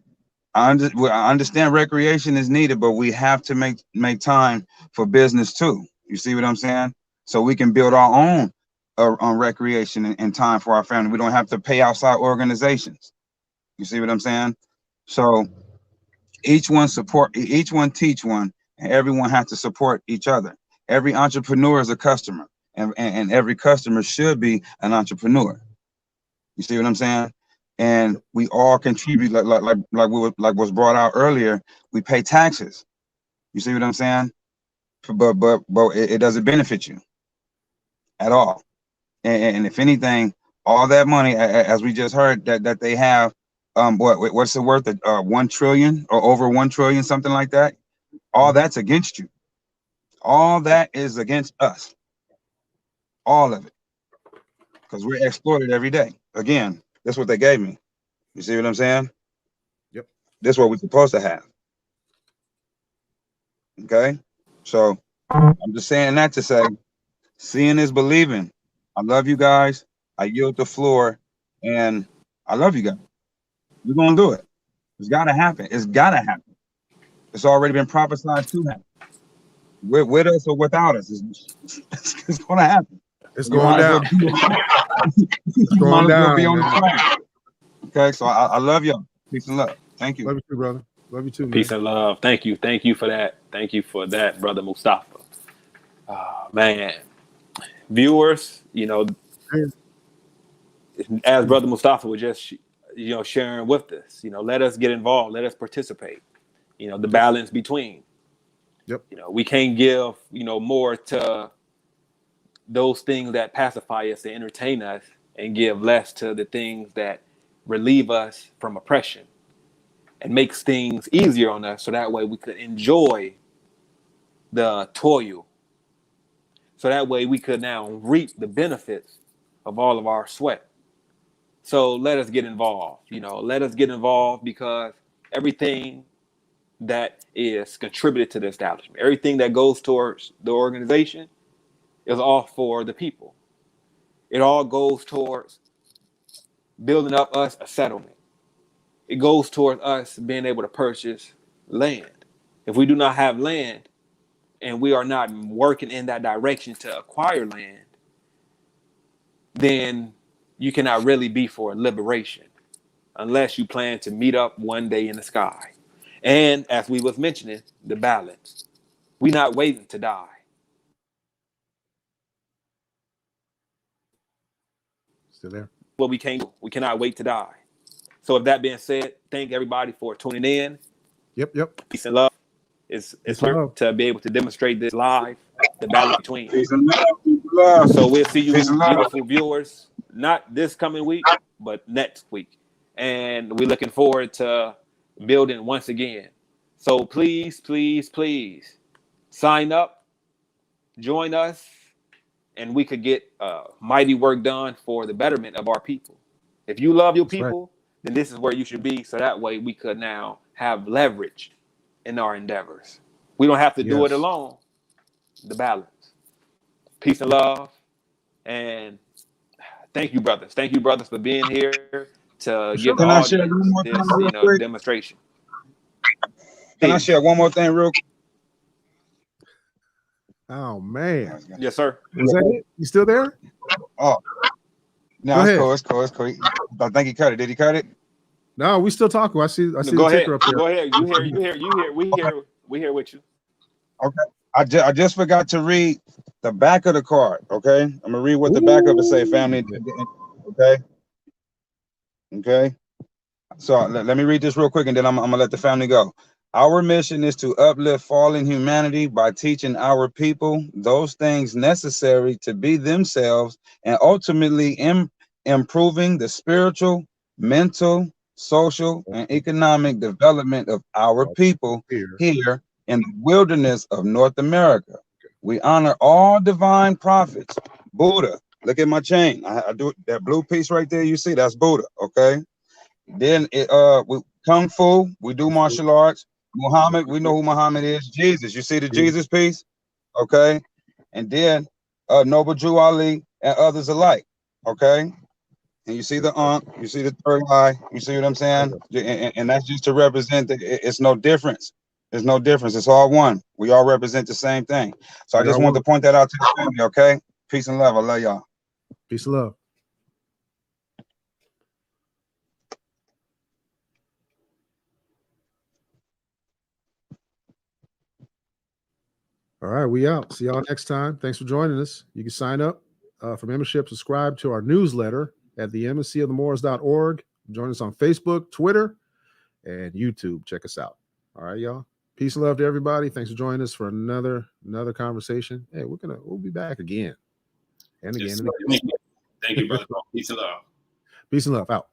[SPEAKER 4] I understand recreation is needed, but we have to make time for business too. You see what I'm saying? So we can build our own on recreation and time for our family. We don't have to pay outside organizations. You see what I'm saying? So each one teach one, and everyone has to support each other. Every entrepreneur is a customer, and every customer should be an entrepreneur. You see what I'm saying? And we all contribute, like was brought out earlier. We pay taxes. You see what I'm saying? But it doesn't benefit you at all. And if anything, all that money, as we just heard, that they have, what's it worth? 1 trillion or over 1 trillion, something like that. All that's against you. All that is against us. All of it, because we're exploited every day. Again, that's what they gave me. You see what I'm saying?
[SPEAKER 3] Yep.
[SPEAKER 4] This is what we're supposed to have. Okay? So I'm just saying that to say, seeing is believing. I love you guys. I yield the floor, and I love you guys. We're going to do it. It's got to happen. It's got to happen. It's already been prophesied to happen. With us or without us, it's going to happen.
[SPEAKER 3] It's going down.
[SPEAKER 4] It's
[SPEAKER 3] going down.
[SPEAKER 4] Be on the track. Okay, so I love y'all. Peace and love. Thank you.
[SPEAKER 3] Love you too, brother. Love you too, man.
[SPEAKER 1] Peace and love. Thank you for that. Thank you for that, Brother Mustafa. Man, viewers, as Brother Mustafa was just sharing with us, let us get involved, let us participate. The balance between.
[SPEAKER 3] Yep.
[SPEAKER 1] We can't give more to those things that pacify us and entertain us, and give less to the things that relieve us from oppression and makes things easier on us, so that way we could enjoy the toil. So that way we could now reap the benefits of all of our sweat. So let us get involved. Let us get involved, because everything that is contributed to the establishment, everything that goes towards the organization, is all for the people. It all goes towards building up us a settlement. It goes towards us being able to purchase land. If we do not have land, and we are not working in that direction to acquire land, then you cannot really be for liberation, unless you plan to meet up one day in the sky. And as we was mentioning, the balance. We're not waiting to die.
[SPEAKER 3] Still there?
[SPEAKER 1] What we can't do. We cannot wait to die. So with that being said, thank everybody for tuning in.
[SPEAKER 3] Yep.
[SPEAKER 1] Peace and love. It's
[SPEAKER 3] love.
[SPEAKER 1] to be able to demonstrate this live, the balance between.
[SPEAKER 4] Peace and love. Peace and love.
[SPEAKER 1] So we'll see you,
[SPEAKER 4] Peace and love.
[SPEAKER 1] beautiful viewers, not this coming week, but next week. And we're looking forward to building once again. So please sign up, join us, and we could get mighty work done for the betterment of our people. If you love your people, then this is where you should be. So that way we could now have leverage in our endeavors. We don't have to do it alone. The balance. Peace and love. And thank you, brothers. Thank you, brothers, for being here to give the audience this demonstration.
[SPEAKER 4] Can I share one more thing real quick?
[SPEAKER 3] Oh man,
[SPEAKER 1] Yes, sir.
[SPEAKER 3] is that it? You still there?
[SPEAKER 4] Oh, no,
[SPEAKER 3] Go
[SPEAKER 4] it's
[SPEAKER 3] ahead.
[SPEAKER 4] cool. It's cool. It's cool. I think he cut it. Did he cut it?
[SPEAKER 3] No, we still talking. I see
[SPEAKER 1] Go
[SPEAKER 3] the
[SPEAKER 1] ahead.
[SPEAKER 3] ticker up there.
[SPEAKER 1] Go ahead. You hear. We hear with you.
[SPEAKER 4] I just forgot to read the back of the card. Okay, I'm gonna read what the back of it say, family. Okay. So let me read this real quick, and then I'm gonna let the family go. Our mission is to uplift fallen humanity by teaching our people those things necessary to be themselves, and ultimately improving the spiritual, mental, social, and economic development of our people here in the wilderness of North America. We honor all divine prophets. Buddha, look at my chain. I do that blue piece right there. You see, that's Buddha. Okay. Then we Kung Fu, we do martial arts. Muhammad, we know who Muhammad is. Jesus, you see the Jesus piece? Okay. And then Noble Drew Ali and others alike. Okay. And you see the you see the third eye, you see what I'm saying? And that's just to represent that it's no difference. There's no difference. It's all one. We all represent the same thing. So I just want to point that out to the family, okay? Peace and love. I love y'all.
[SPEAKER 3] Peace and love. All right, we out. See y'all next time. Thanks for joining us. You can sign up for membership, subscribe to our newsletter at the embassyofthemoors.org. Join us on Facebook, Twitter, and YouTube. Check us out. All right, y'all. Peace and love to everybody. Thanks for joining us for another conversation. Hey, we'll be back again and again.
[SPEAKER 5] Yes,
[SPEAKER 3] and again.
[SPEAKER 5] Thank you, brother. Peace and love.
[SPEAKER 3] Peace and love. Out.